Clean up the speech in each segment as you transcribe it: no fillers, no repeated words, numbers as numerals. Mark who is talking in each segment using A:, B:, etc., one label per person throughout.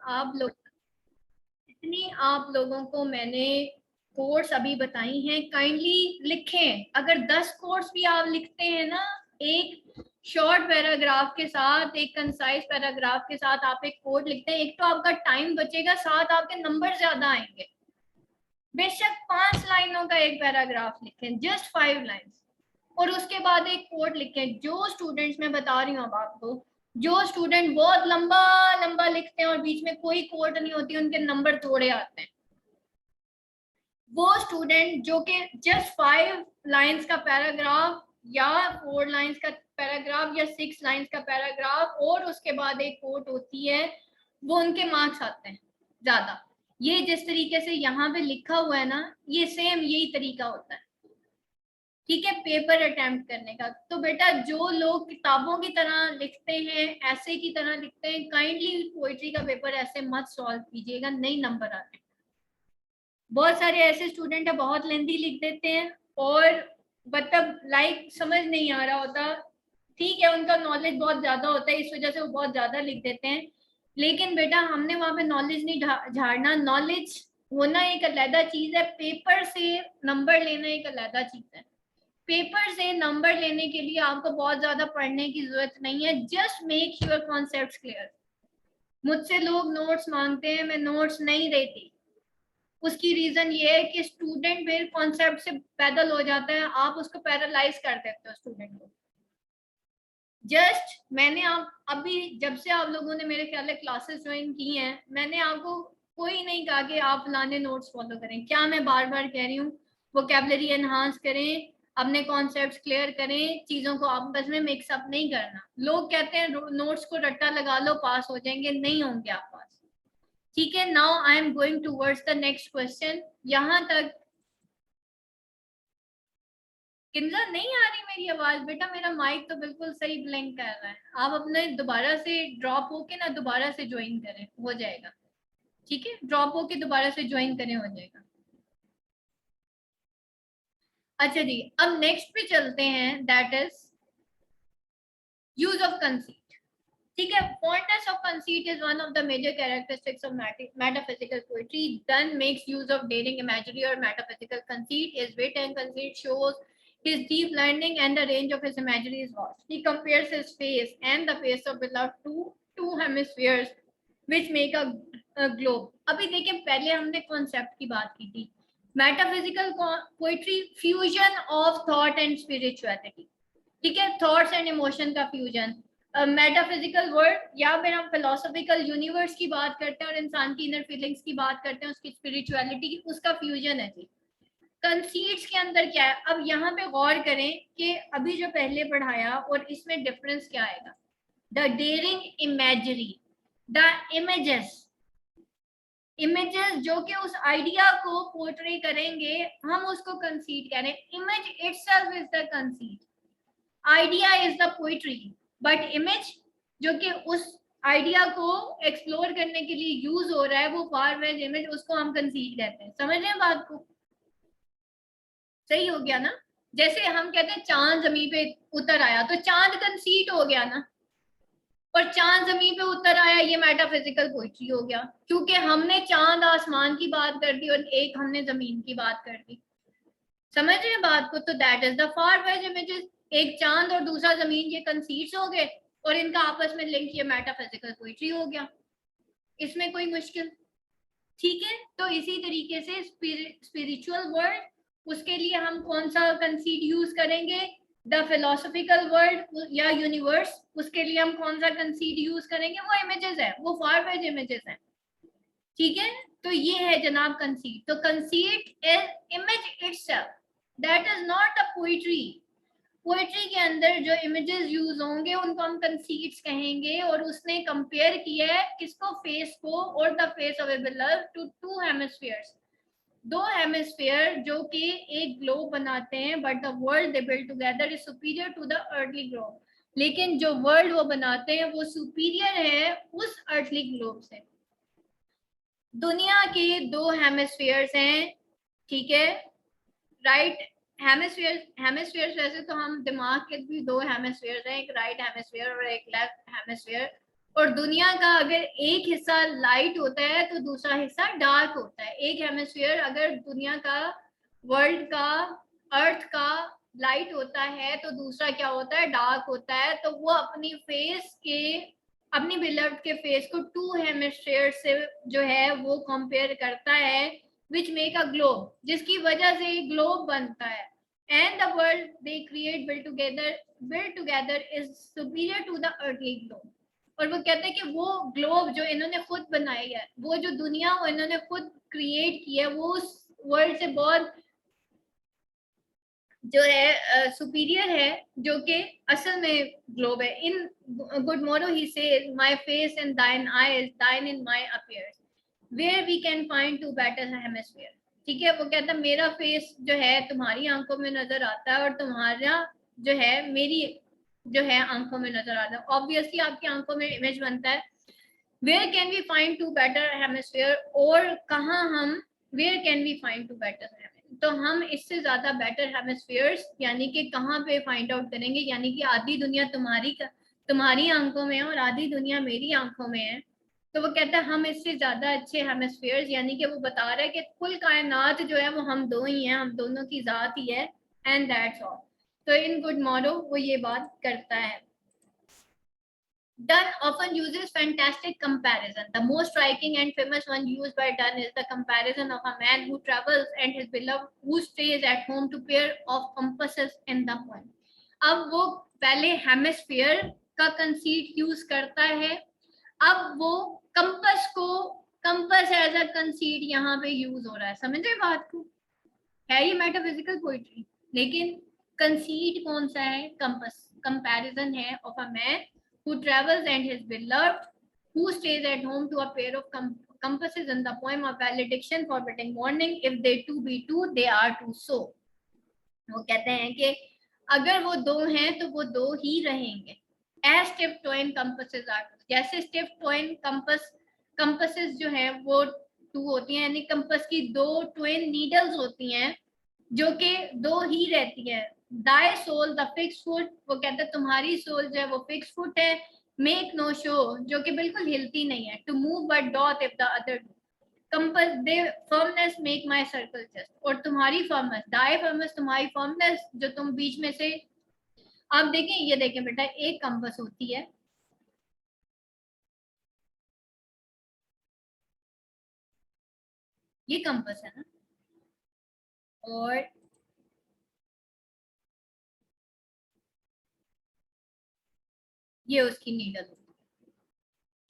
A: आप लोग इतनी आप लोगों को मैंने कोर्स अभी बताई हैं, काइंडली लिखें। अगर 10 कोर्स भी आप लिखते हैं ना, एक शॉर्ट पैराग्राफ के साथ, एक कंसाइज पैराग्राफ के साथ आप एक कोड लिखते हैं, एक तो आपका टाइम बचेगा, साथ आपके नंबर ज्यादा आएंगे। बेशक 5 लाइनों का एक पैराग्राफ लिखें, जस्ट 5 लाइन्स, और उसके बाद एक कोड लिखें। जो स्टूडेंट्स, मैं बता रही हूँ अब आपको, जो स्टूडेंट बहुत लंबा लंबा लिखते हैं और बीच में कोई कोड नहीं होती, उनके नंबर थोड़े आते हैं। वो स्टूडेंट जो कि जस्ट 5 लाइन्स का पैराग्राफ या 4 लाइन्स का पैराग्राफ या 6 लाइन्स का पैराग्राफ और उसके बाद एक कोट होती है, वो उनके मार्क्स आते हैं ज्यादा। ये जिस तरीके से यहाँ पे लिखा हुआ है ना, ये सेम यही तरीका होता है, ठीक है, पेपर अटेम्प्ट करने का। तो बेटा जो लोग किताबों की तरह लिखते हैं, ऐसे की तरह लिखते हैं, काइंडली पोइट्री का पेपर ऐसे मत सॉल्व कीजिएगा, नहीं नंबर आते हैं। बहुत सारे ऐसे स्टूडेंट है बहुत लेंथी लिख देते हैं और मतलब लाइक समझ नहीं आ रहा होता, ठीक है, उनका नॉलेज बहुत ज्यादा होता है, इस वजह से वो बहुत ज्यादा लिख देते हैं। लेकिन बेटा हमने वहां पे नॉलेज नहीं झाड़ना। नॉलेज होना एक अलग चीज है, पेपर से नंबर लेना एक अलग चीज है। पेपर से नंबर लेने के लिए आपको बहुत ज्यादा पढ़ने की जरूरत नहीं है, just make your concepts clear. मुझसे लोग नोट्स मांगते हैं, मैं नोट्स नहीं देती। उसकी रीजन ये है कि स्टूडेंट फिर कॉन्सेप्ट से पैदल हो जाता है, आप उसको पैरालाइज कर देते हो स्टूडेंट को। जस्ट मैंने आप अभी जब से आप लोगों ने मेरे ख्याल क्लासेस ज्वाइन की हैं, मैंने आपको कोई नहीं कहा कि आप फलाने नोट्स फॉलो करें। क्या मैं बार बार कह रही हूँ, वोकैबुलरी एनहांस करें, अपने कॉन्सेप्ट्स क्लियर करें, चीजों को आपस में मिक्सअप नहीं करना। लोग कहते हैं नोट्स को रट्टा लगा लो पास हो जाएंगे, नहीं होंगे आप पास। ठीक है, now I am going towards the next question. यहां तक किंजल नहीं आ रही मेरी आवाज? बेटा मेरा माइक तो बिल्कुल सही ब्लिंक कर रहा है। आप अपने दोबारा से ड्रॉप होके ना दोबारा से ज्वाइन करें, हो जाएगा। ठीक है, ड्रॉप होके दोबारा से ज्वाइन करें, हो जाएगा। अच्छा जी, अब नेक्स्ट पे चलते हैं, that is use of conceit. ठीक है, fondness of conceit is one of the major characteristics of metaphysical poetry. Donne makes use of daring imagery or metaphysical conceit. His wit and conceit shows his deep learning, and the range of his imagery is vast. He compares his face and the face of beloved to two hemispheres which make a globe. अभी देखिए, पहले हमने concept की बात की थी। Metaphysical poetry fusion of thought and spirituality, ठीक है, थॉट्स एंड इमोशन का फ्यूजन। मेटाफिजिकल वर्ल्ड या फिर हम फिलोसॉफिकल यूनिवर्स की बात करते हैं और इंसान की इनर फीलिंग्स की बात करते हैं, उसकी स्पिरिचुअलिटी की, उसका फ्यूजन है जी। कंसीट्स के अंदर क्या है, अब यहाँ पे गौर करें कि अभी जो पहले पढ़ाया और इसमें डिफरेंस क्या आएगा। The daring imagery, the images, images जो कि उस आइडिया को पोर्ट्रे करेंगे, हम उसको कंसीट कह रहे हैं। Image itself is the conceit, idea is the poetry, but image जो कि उस आइडिया को एक्सप्लोर करने के लिए यूज हो रहा है, वो फार वेज इमेज, उसको हम कंसीट कहते हैं। समझ रहे हैं बात को? सही हो गया ना? जैसे हम कहते हैं चांद जमीन पे उतर आया, तो चांद कंसीट हो गया ना, और चांद जमीन पे उतर आया, ये मेटाफिजिकल पोइट्री हो गया, क्योंकि हमने चांद आसमान की बात कर दी और एक हमने जमीन की बात कर दी। समझ रहे हैं बात को? तो that is the far ways images. एक चांद और दूसरा जमीन, ये कंसीट्स हो गए और इनका आपस में लिंक, ये मेटाफिजिकल पोइट्री हो गया। इसमें कोई मुश्किल? ठीक है, तो इसी तरीके से स्पिरिचुअल वर्ल्ड, उसके लिए हम कौन सा कंसीट यूज करेंगे? द फिलोसॉफिकल वर्ल्ड या यूनिवर्स, उसके लिए हम कौन सा कंसीट यूज करेंगे? वो इमेजेस है, वो फार वेज इमेजेस हैं। ठीक है, तो ये है जनाब कंसीट। तो conceit is image itself, that is not a poetry. Poetry के अंदर जो इमेजेस यूज होंगे उनको हम कंसीट्स कहेंगे। और उसने कंपेयर किया है किसको? फेस को, और the face of a beloved to two hemispheres, दो हेमिस्फीयर जो कि एक ग्लोब बनाते हैं, but the world they build together is superior to the earthly globe. लेकिन जो वर्ल्ड वो बनाते हैं वो सुपीरियर है उस अर्थली ग्लोब से। दुनिया के दो हेमिस्फीयर्स हैं, ठीक है, राइट? हेमिस्फीयर्स वैसे तो हम दिमाग के भी दो हेमिस्फीयर्स हैं, एक राइट हेमिस्फीयर और एक लेफ्ट हेमिस्फीयर। और दुनिया का अगर एक हिस्सा लाइट होता है तो दूसरा हिस्सा डार्क होता है। एक हेमिस्फीयर अगर दुनिया का, वर्ल्ड का, अर्थ का लाइट होता है तो दूसरा क्या होता है, डार्क होता है। तो वो अपनी फेस के, अपनी बिलव्ड के फेस को टू हेमिस्फीयर से जो है वो कंपेयर करता है, विच मेक अ ग्लोब, जिसकी वजह से ग्लोब बनता है। And the world they create built together is superior to the earthly globe। और वो कहते हैं कि वो ग्लोब जो इन्होंने खुद बनाई है, वो जो दुनिया वो इन्होंने खुद क्रिएट की है, वो उस वर्ल्ड से बहुत जो है सुपीरियर है, जो कि असल में ग्लोब है। In good morrow he says my face and thine eyes thine in my appears where we can find two better hemisphere. ठीक है, वो कहता है मेरा फेस जो है तुम्हारी आंखों में नजर आता है और तुम्हारा जो है मेरी जो है आंखों में नजर आता है। ऑब्वियसली आपकी आंखों में इमेज बनता है। Where can we find two better hemisphere, और कहाँ हम, where can we find two better, तो हम इससे ज्यादा बेटर हेमिस्फीयर्स यानी कि कहाँ पे फाइंड आउट करेंगे, यानी कि आधी दुनिया तुम्हारी आंखों में है और आधी दुनिया मेरी आंखों में है। तो वो कहता है हम इससे ज्यादा अच्छे हेमिस्फीयर्स, यानी कि वो बता रहा है कि कुल कायनात जो है वो हम दो ही हैं, हम दोनों की जात ही है, एंड दैट्स ऑल। तो इन गुड मॉरो वो ये बात करता है। Dunn often uses fantastic comparison. The most striking and famous one used by Dunn is the comparison of a man who travels and his beloved who stays at home to pair of compasses in the poem. अब वो पहले hemisphere का conceit use करता है, अब वो compass को, compass as a conceit यहाँ पे यूज हो रहा है। समझ रहे बात को? है ये मेटाफिजिकल पोइट्री, लेकिन कंसीट कौन सा है? कंपस। कंपैरिजन है of a man who travels and his beloved who stays at home to a pair of compasses in the poem of valediction forbidding warning if they two be two they are two so। वो कहते हैं कि अगर वो दो हैं तो वो दो ही रहेंगे। as stiff twin compasses are two, जैसे stiff twin compasses जो है वो टू होती हैं, यानी कंपस की दो ट्विन नीडल्स होती हैं जो कि दो ही रहती है। Thy soul the fix foot, वो कहते हैं तुम्हारी सोल जो है वो फिक्स फुट है। मेक नो शो, जो कि बिल्कुल हिलती नहीं है। To move but doth if the other do. Compel they firmness make my circle just, और तुम्हारी फर्मनेस, दाई फर्मनेस तुम्हारी फर्मनेस जो तुम बीच में से, आप देखें, ये देखें बेटा, एक कंपस होती है, ये कंपस है ना, और ये उसकी नीडल होती है।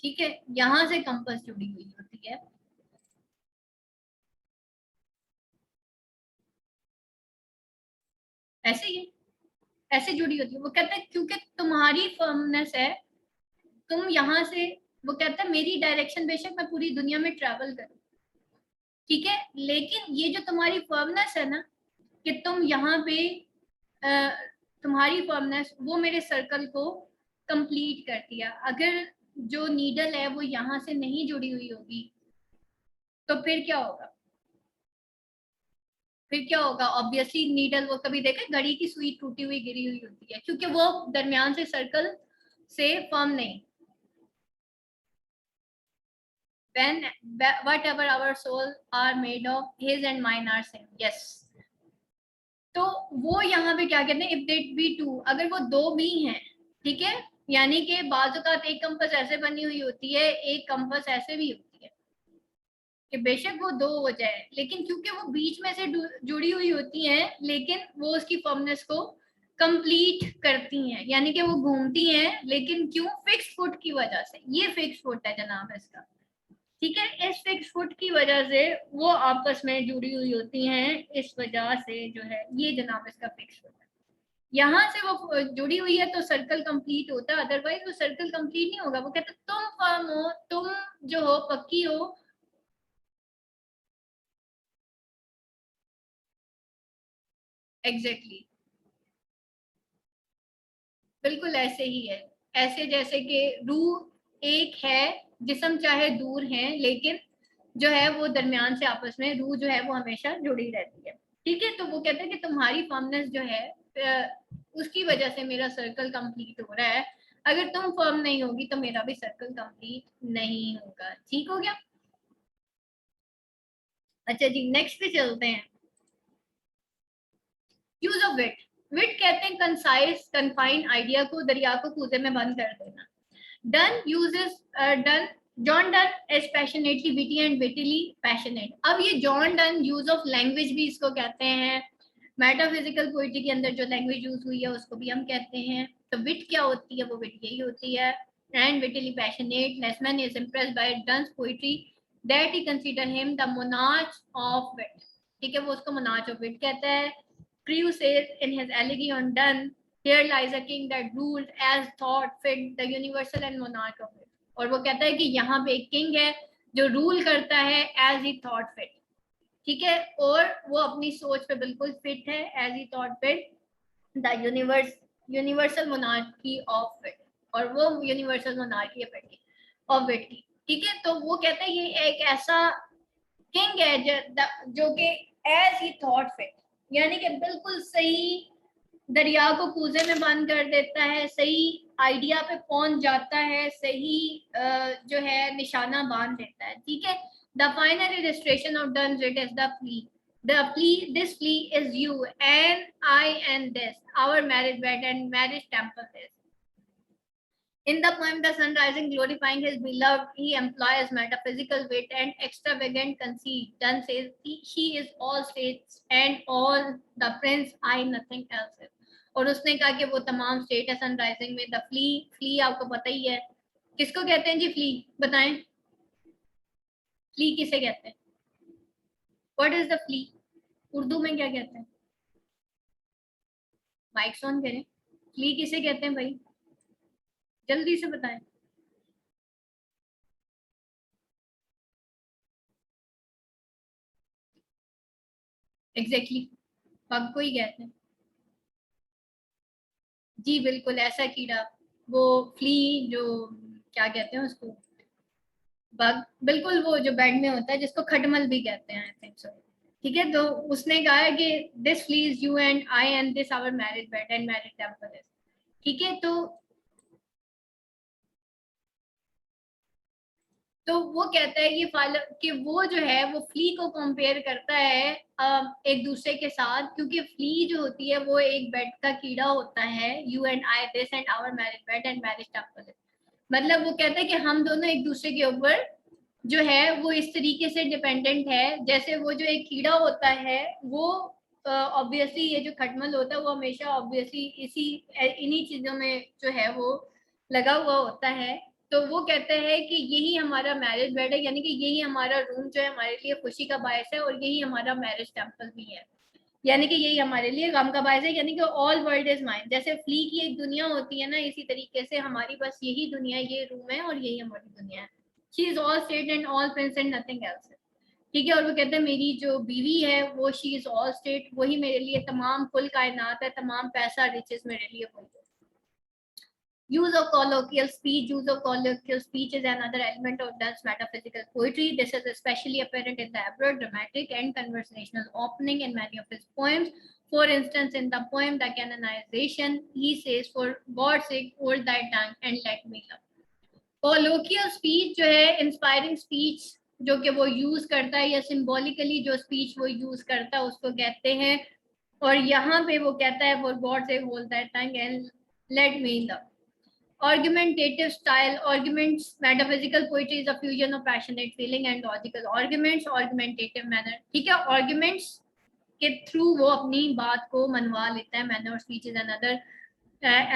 A: ठीक है, यहां से कंपस जुड़ी हुई होती है। ऐसे ही ऐसे जुड़ी होती है। वो कहता है क्योंकि तुम्हारी फर्मनेस है, तुम यहाँ से, वो कहता है मेरी डायरेक्शन बेशक मैं पूरी दुनिया में ट्रैवल करूँ, ठीक है, लेकिन ये जो तुम्हारी फर्मनेस है ना, कि तुम यहाँ पे तुम्हारी फर्मनेस वो मेरे सर्कल को कंप्लीट करती है। अगर जो नीडल है वो यहाँ से नहीं जुड़ी हुई होगी तो फिर क्या होगा? फिर क्या होगा? ऑब्वियसली नीडल, वो कभी देखे घड़ी की सुई टूटी हुई गिरी हुई होती है, क्योंकि वो दरमियान से सर्कल से फर्म नहीं। when whatever our soul are made of, his and mine are same, yes। तो वो यहाँ पे क्या कहते हैं, इफ देट बी टू, अगर वो दो भी हैं, ठीक है, यानी कि बाज़-औक़ात एक कंपास ऐसे बनी हुई होती है, एक कंपास ऐसे भी होती है कि बेशक वो दो हो जाए, लेकिन क्योंकि वो बीच में से जुड़ी हुई होती हैं, लेकिन वो उसकी फर्मनेस को कंप्लीट करती हैं, यानी कि वो घूमती हैं, लेकिन क्यों? फिक्स फुट की वजह से। ये फिक्स फुट है जनाब इसका, ठीक है। इस फिक्स फुट की वजह से वो आपस में जुड़ी हुई होती हैं, इस वजह से जो है ये जनाब इसका फिक्स फुट है। यहाँ से वो जुड़ी हुई है तो सर्कल कंप्लीट होता है, अदरवाइज वो सर्कल कंप्लीट नहीं होगा। वो कहते तुम फर्म हो, तुम जो हो पक्की हो। एग्जैक्टली exactly, बिल्कुल ऐसे ही है। ऐसे जैसे कि रूह एक है, जिस्म चाहे दूर है, लेकिन जो है वो दरमियान से आपस में रूह जो है वो हमेशा जुड़ी रहती है। ठीक है, तो वो कहते हैं कि तुम्हारी फर्मनेस जो है उसकी वजह से मेरा सर्कल कंप्लीट हो रहा है। अगर तुम फर्म नहीं होगी तो मेरा भी सर्कल कंप्लीट नहीं होगा। ठीक हो गया? अच्छा जी, नेक्स्ट पे चलते हैं। यूज ऑफ विट। विट कहते हैं कंसाइज कन्फाइंड आइडिया को दरिया को कूजे में बंद कर देना। Donne uses Donne John Donne is passionately witty and wittily passionate. अब ये John Donne use of language भी इसको कहते हैं। मेटाफिजिकल पोइट्री के अंदर जो लैंग्वेज यूज हुई है उसको भी हम कहते हैं। तो विट क्या होती है? वो विट यही होती है। And wittily passionate, Lessman is impressed by Donne's poetry that he consider him the monarch of wit. ठीक है, वो उसको मोनार्च ऑफ विट कहता है। Crew says in his elegy on Donne, here lies a king that ruled as thought fit, the universal and monarch of it. और वो कहता है कि यहाँ पे एक किंग है जो रूल करता है एज ही थॉट फिट। ठीक है, और वो अपनी सोच पे बिल्कुल फिट है, as he thought fit, the universal monarchy of it. और वो यूनिवर्सल मोनार्की ऑफ इट की। ठीक है, तो वो कहता है ये एक ऐसा किंग है जो कि एज ही थॉट फिट, यानी कि बिल्कुल सही दरिया को कूजे में बंद कर देता है, सही आइडिया पे पहुंच जाता है, सही जो है निशाना बांध देता है। ठीक है, the final illustration of done it is the plea. The plea, this plea is you and I and this, our marriage bed and marriage temple is. In the poem, the sun rising, glorifying his beloved, he employs metaphysical wit and extravagant conceit. Donne says, she is all states and all the prince, I nothing else is. और उसने कहा कि वो तमाम state है sunrising में। The flea, flee आपको पता ही है किसको कहते हैं जी? फ्ली बताएं, फ्ली किसे कहते हैं? What is the flea? Urdu में क्या कहते हैं? माइक्स ऑन करें। फ्ली किसे कहते हैं भाई? जल्दी से बताएं। एग्जैक्टली, बग को ही कहते हैं जी, बिल्कुल ऐसा कीड़ा। वो फ्ली जो क्या कहते हैं उसको, बग, बिल्कुल वो जो बेड में होता है जिसको खटमल भी कहते हैं, आई थिंक सो। ठीक है, तो उसने कहा है कि this flea is you and I and this our marriage bed and marriage temple is. ठीक है, तो वो कहता है ये फाल कि वो जो है वो फ्ली को कंपेयर करता है एक दूसरे के साथ, क्योंकि फ्ली जो होती है वो एक बेड का कीड़ा होता है। You and I this and our marriage bed and marriage temple, मतलब वो कहता है कि हम दोनों एक दूसरे के ऊपर जो है वो इस तरीके से डिपेंडेंट है, जैसे वो जो एक कीड़ा होता है वो ऑब्वियसली ये जो खटमल होता है वो हमेशा ऑब्वियसली इन्हीं चीजों में जो है वो लगा हुआ होता है। तो वो कहते हैं कि यही हमारा मैरिज बेड है, यानी कि यही हमारा रूम जो है हमारे लिए खुशी का बायस है, और यही हमारा मैरिज टेम्पल भी है, यानी कि यही हमारे लिए गम का बायस है। यानी कि ऑल वर्ल्ड इज माइन, जैसे फ्ली की एक दुनिया होती है ना, इसी तरीके से हमारी बस यही दुनिया, ये रूम है और यही हमारी दुनिया है। She is all state and all Prince and nothing else. ठीक है, और वो कहते हैं मेरी जो बीवी है वो शी इज ऑल स्टेट, वही मेरे लिए तमाम कुल कायनात है, तमाम पैसा रिचेस मेरे लिए वही है। Use of colloquial speech. Use of colloquial speech is another element of Donne's metaphysical poetry. This is especially apparent in the abrupt, dramatic, and conversational opening in many of his poems. For instance, in the poem The Canonization, he says, "For God's sake, hold thy tongue and let me love." Colloquial speech जो है inspiring speech जो कि वो use करता है, या symbolically जो speech वो यूज करता है उसको कहते हैं। और यहाँ पे वो कहता है फॉर गॉड से hold that tongue and let me love. Argumentative style. Arguments. Metaphysical poetry is a fusion of passionate feeling and logical arguments. Argumentative manner. ठीक है, arguments के थ्रू वो अपनी बात को मनवा लेता है। Manner of speech is another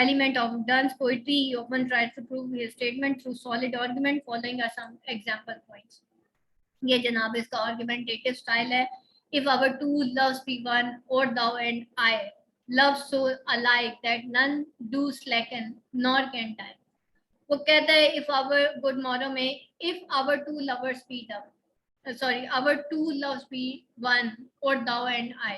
A: element of Donne's poetry. He often tries to prove his statement through solid argument. Following are some example points. ये जनाब इसका argumentative style है। If our two loves be one, or thou and I love so alike that none do slacken nor can time. वो कहता है if our good morrow में, if our two lovers be the sorry our two loves be one or thou and I.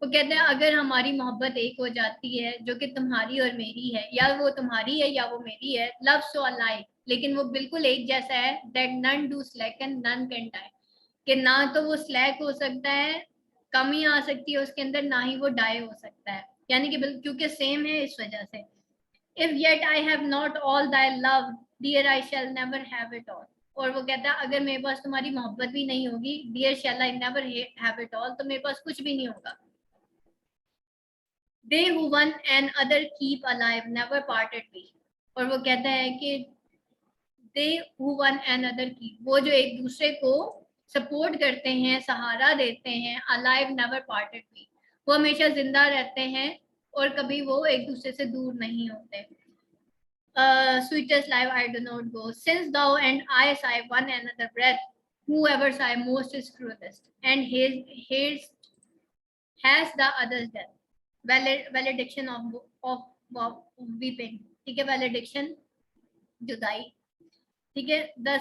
A: वो कहते हैं अगर हमारी मोहब्बत एक हो जाती है जो कि तुम्हारी और मेरी है, या वो तुम्हारी है या वो मेरी है, लव सो अलाइक, लेकिन वो बिल्कुल एक जैसा है, that none do slack and none can die, कि ना तो वो स्लैक हो सकता है, कमी आ सकती है उसके अंदर, ना ही वो डाई हो सकता है, यानी कि क्योंकि सेम है इस वजह से। if yet I have not all thy love, dear I shall never have it all. और वो कहता है अगर मेरे पास तुम्हारी मोहब्बत भी नहीं होगी, dear shall I never have it all, तो मेरे पास कुछ भी नहीं होगा. They who one and other keep alive never parted be. और वो कहता है कि they who one another keep, वो जो एक दूसरे को सपोर्ट करते हैं, सहारा देते हैं, alive never parted be, वो हमेशा जिंदा रहते हैं और कभी वो एक दूसरे से दूर नहीं होते. Sweetest life I do not go, since thou and I sigh one another breath, whoever sigh most is cruelest, and his has the other's death. Valediction of weeping. ठीक है, valediction जुदाई. ठीक है, the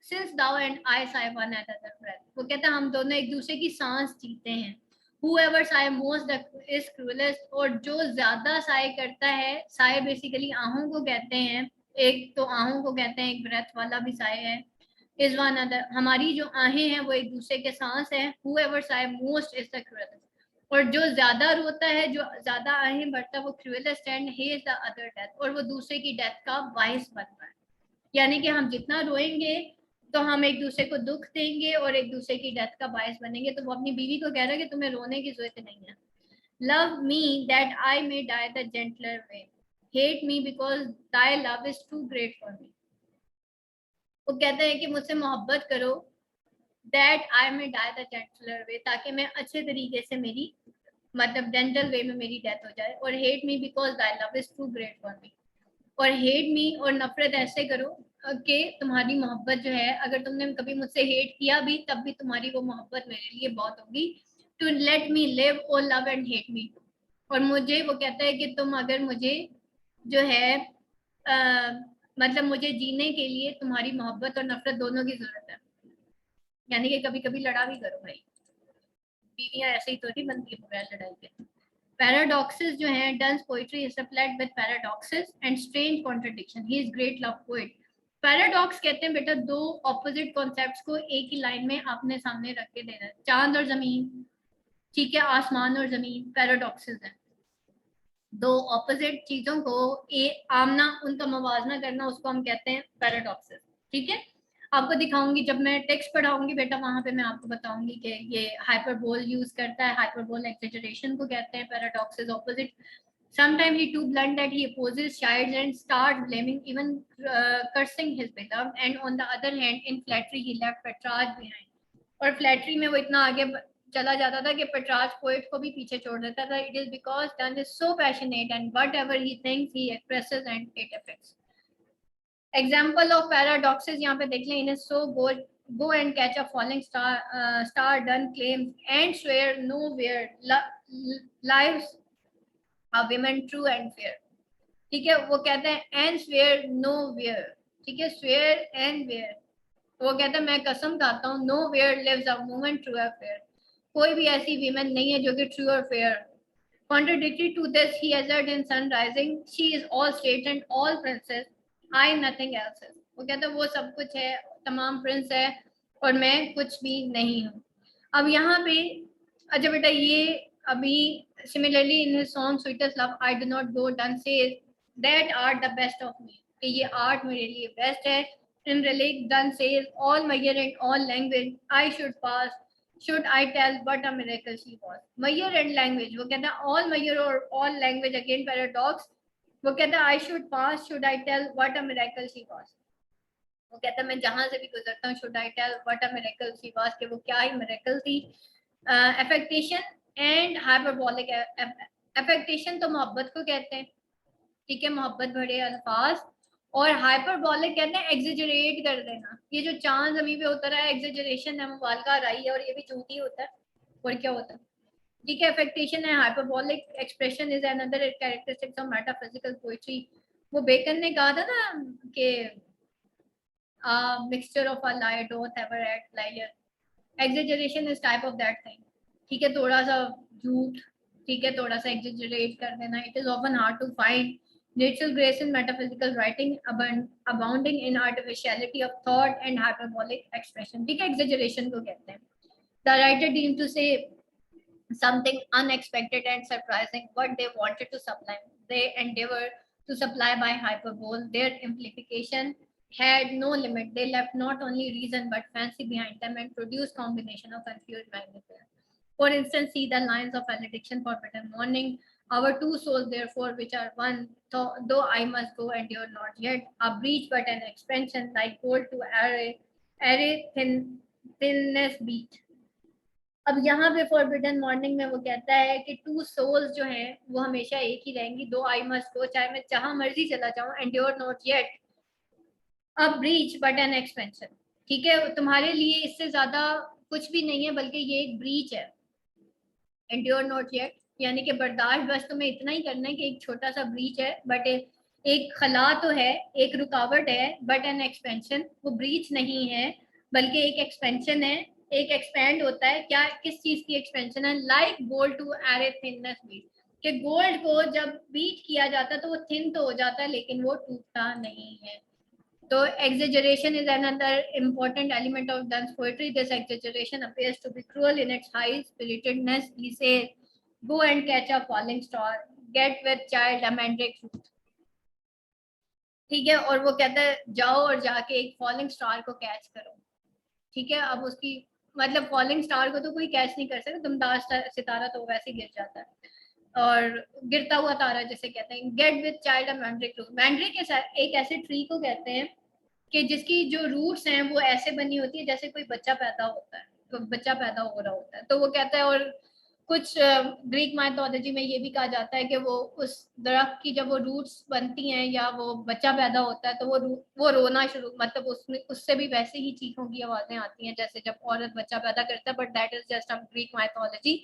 A: since thou and I sigh one another breath, वो कहता है हम दोनों एक दूसरे की सांस जीते हैं. Whoever sigh most is cruelest, और जो ज्यादा साय करता है, साय बेसिकली आहों को कहते हैं, एक तो आहों को कहते हैं, एक ब्रेथ वाला भी साय है. इस वन अदर, हमारी जो आहें हैं वो एक दूसरे के सांस है. Whoever sigh most is the cruelest, और जो ज्यादा रोता है, जो ज्यादा आहें भरता है, वो cruelest, and he is the other death, और वो दूसरे की डेथ का बाइस बन रहा है. यानी कि हम जितना रोएंगे तो हम एक दूसरे को दुख देंगे और एक दूसरे की डेथ का बायस बनेंगे. तो वो अपनी बीवी को कह रहा है कि तुम्हें रोने की जरूरत नहीं है. Love me that I may die the gentler way, hate me because thy love is too great for me. वो कहते हैं कि मुझसे मोहब्बत करो, that I may die the gentler way, ताकि मैं अच्छे तरीके से मेरी मतलब जेंटल वे में मेरी डेथ हो जाए. और hate me because thy love is too great for me, और हेट मी और नफरत ऐसे करो कि तुम्हारी मोहब्बत जो है, अगर तुमने कभी मुझसे हेट किया भी तब भी तुम्हारी वो मोहब्बत मेरे लिए बहुत होगी. टू लेट मी लिव और लव एंड हेट मी, और मुझे वो कहता है कि तुम अगर मुझे जो है मतलब मुझे जीने के लिए तुम्हारी मोहब्बत और नफरत दोनों की जरूरत है. यानी कि कभी कभी लड़ा भी करो भाई, बीवियां ऐसे ही तो नहीं बनती है बगैर लड़ाई के. Paradoxes जो हैं, Donne's poetry is supplied with paradoxes and strange contradiction. He is great love poet. Paradox कहते हैं बेटा दो opposite concepts को एक ही लाइन में आपने सामने रख के देना है. चांद और जमीन, ठीक है, आसमान और जमीन paradoxes हैं. दो opposite चीजों को आमना उनका मवाजना करना, उसको हम कहते हैं paradoxes. ठीक है, आपको दिखाऊंगी जब मैं टेक्स्ट पढ़ाऊंगी बेटा, वहां पे मैं आपको बताऊंगी कि ये हाइपरबोल यूज करता है. हाइपरबोल एक्सेजरेशन को कहते हैं. Paradox is opposite. Sometimes he too blunt that he opposes childs and starts blaming, even cursing his beloved. And on the other hand, in flattery he left Petrarch behind. और flattery में वो इतना आगे चला जाता था कि पेट्रार्च पोएट को भी पीछे छोड़ देता था. It is because Donne is so passionate and whatever he thinks he expresses and it affects. Example of paradoxes यहाँ पे देख लें. In a so go and catch a falling star Donne claims and swear nowhere lives a women true and fair. ठीक है, वो कहते हैं and swear nowhere. ठीक है, swear and where, वो कहते हैं मैं कसम खाता हूँ nowhere lives a woman true and fair, कोई भी ऐसी women नहीं है जो कि true और fair. Contradictory to this, he asserted in Sun Rising, she is all state and all princess, I nothing else is. वो कहता है वो सब कुछ है, तमाम प्रिंस है और मैं कुछ भी नहीं हूँ. अब यहाँ पे अच्छा बेटा, ये अभी similarly in his song Sweetest Love I Do Not Go, Donne says that art the best of me, कि ये आर्ट मेरे लिए बेस्ट है. In Relic, Donne says all Meyer and all language I should pass, should I tell what a miracle she was. Meyer and language, वो कहता है all Meyer और all language, again paradox. वो कहता है I should pass, should I tell what a miracle she was. वो कहता है मैं जहां से भी गुजरता हूँ should I tell what a miracle she was, कि वो क्या ही miracle थी. Affectation and hyperbolic. अफेक्टेशन तो मोहब्बत को कहते हैं, ठीक है, मोहब्बत भरे अल्फाज. और हाइपरबोलिक कहते हैं एग्जेजरेट कर देना. ये जो चांद जमीन पे होता रहा है एग्जेजरेशन है, मुबालगा रही है, और ये भी झूठी होता है. और क्या होता है, ठीक है, अफेक्टेशन है. Hyperbolic expression is another characteristics of metaphysical poetry. वो बेकन ने कहा था ना कि mixture of a lie, doth ever act liar. Exaggeration is type of that thing. ठीक है, थोड़ा सा झूठ, ठीक है, थोड़ा सा एग्जेजरेट कर देना. It is often hard to find natural grace in metaphysical writing, abounding in artificiality of thought and hyperbolic expression. ठीक है, एग्जेजरेशन को कहते हैं. The writer deem to say something unexpected and surprising what they wanted to sublime, they endeavor to supply by hyperbole. Their amplification had no limit. They left not only reason but fancy behind them and produced combination of confused magnifier. For instance, see the lines of valediction forbidden warning. Our two souls, therefore, which are one, though I must go and you're not yet, a breach but an expansion, like gold to array thinness beat. अब यहाँ पे forbidden morning में वो कहता है कि to souls जो हैं वो हमेशा एक ही रहेंगी, दो आई मस्ट गो, चाहे मैं जहां मर्जी चला जाऊं, endure not yet a breach but N expansion. ठीक है, तुम्हारे लिए इससे ज्यादा कुछ भी नहीं है, बल्कि ये एक ब्रीच है. एंड्योर नॉट येट यानी कि बर्दाश्त बस तुम्हें इतना ही करना है कि एक छोटा सा ब्रीच है, बट एक खला तो है, एक रुकावट है, बट एन एक्सपेंशन वो ब्रीच नहीं है बल्कि एक एक्सपेंशन है. एक एक्सपेंड होता है क्या, किस चीज की एक्सपेंशन है, like gold to airy thinness beat, कि गोल्ड को जब बीट किया जाता है तो वो थिन तो हो जाता है लेकिन वो टूटता नहीं है. तो exaggeration is another important element of Donne's poetry. This exaggeration appears to be cruel in its high spiritedness. He says, "Go and catch a falling star. Get with child a mandrake root." ठीक है, और वो कहता है जाओ और जाके एक फॉलिंग स्टार को कैच करो. ठीक है, अब उसकी मतलब फॉलिंग स्टार को तो कोई कैच नहीं कर सकता, तुम सितारा तो वैसे गिर जाता है, और गिरता हुआ तारा जिसे कहते हैं. Get with child a mandrake root. Mandrake एक ऐसे ट्री को कहते हैं कि जिसकी जो रूट्स हैं वो ऐसे बनी होती है जैसे कोई बच्चा पैदा होता है, तो बच्चा पैदा हो रहा होता है. तो वो कहता है, और कुछ ग्रीक माइथोलॉजी में ये भी कहा जाता है कि वो उस दरख्त की जब वो रूट्स बनती हैं या वो बच्चा पैदा होता है तो वो रोना शुरू, मतलब उसमें उससे भी वैसे ही चीखों की आवाजें आती हैं जैसे जब औरत बच्चा पैदा करता है. But that is just a Greek mythology.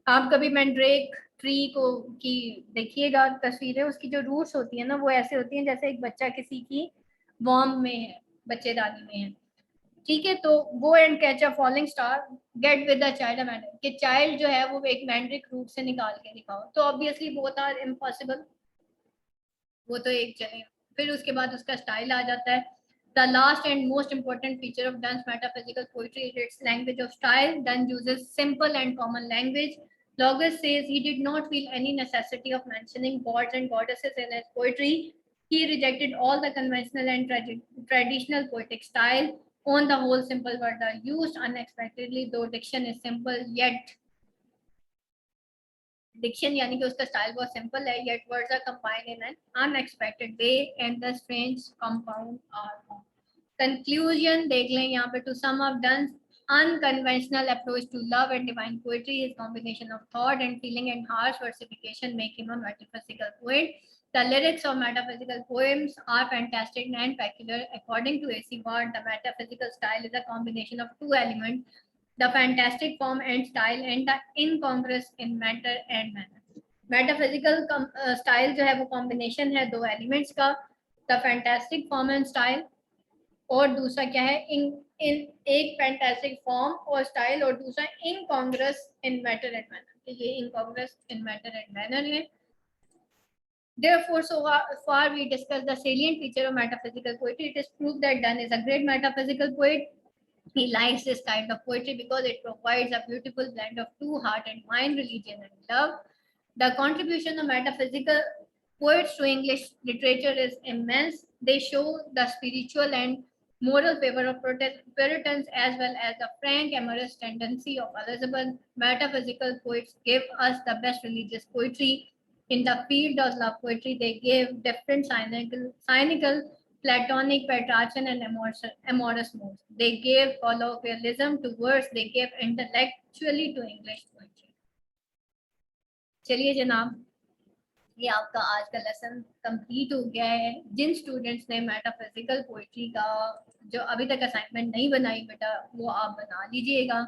A: आप कभी मैंड्रेक ट्री को की देखिएगा तस्वीरें, उसकी जो रूट्स होती है ना वो ऐसे होती हैं जैसे एक बच्चा किसी की वॉर्म में है, बच्चेदानी में है. ठीक है, तो go and catch a falling star, get with the child mandrake, कि चाइल्ड जो है वो एक मैंड्रिक रूट से निकाल के दिखाओ. तो ऑब्वियसली बोथ आर इम्पॉसिबल, वो तो एक चले. फिर उसके बाद उसका स्टाइल आ जाता है. The last and most important feature of Donne's metaphysical poetry is its language of style. Donne uses simple and common language. Logos says he did not feel any necessity of mentioning gods and goddesses in his poetry. He rejected all the conventional and traditional poetic style. On the whole, simple words are used unexpectedly, though diction is simple, yet diction यानी कि उसका style बहुत simple है, yet words are combined in an unexpected way and the strange compound are formed. Conclusion देख लें यहाँ पे. To sum up Donne's unconventional approach to love and divine poetry, his combination of thought and feeling and harsh versification make him a metaphysical poet. The lyrics of metaphysical poems are fantastic and peculiar. According to A.C. Ward, the metaphysical style is a combination of two elements: the fantastic form and style and the incongruous in matter and manner. Metaphysical style जो है वो combination है दो elements का, the fantastic form and style, और दूसरा क्या है, इन एक फैंटास्टिक फॉर्म और स्टाइल, और दूसरा इनकॉन्ग्रेस इन मैटर एंड मैनर. ये इनकॉन्ग्रेस इन मैटर एंड मैनर है. Therefore, so far we discussed the salient feature of metaphysical poetry. It is proof that Donne is a great metaphysical poet. He likes this kind of poetry because it provides a beautiful blend of true heart and mind, religion and love. The contribution of metaphysical poets to English literature is immense. They show the spiritual and moral favor of Puritans as well as the frank amorous tendency of Elizabeth. Metaphysical poets give us the best religious poetry. In the field of love poetry, they give different cynical, Platonic, Petrarchan, and amorous moods. They give colloquialism to verse. They give intellectually to English poetry. चलिए जनाब, ये आपका आज का lesson complete हो गया है. जिन students ने मेटाफिजिकल पोइट्री का जो अभी तक असाइनमेंट नहीं बनाई बेटा, वो आप बना लीजिएगा.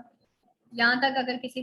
A: यहाँ तक अगर किसी का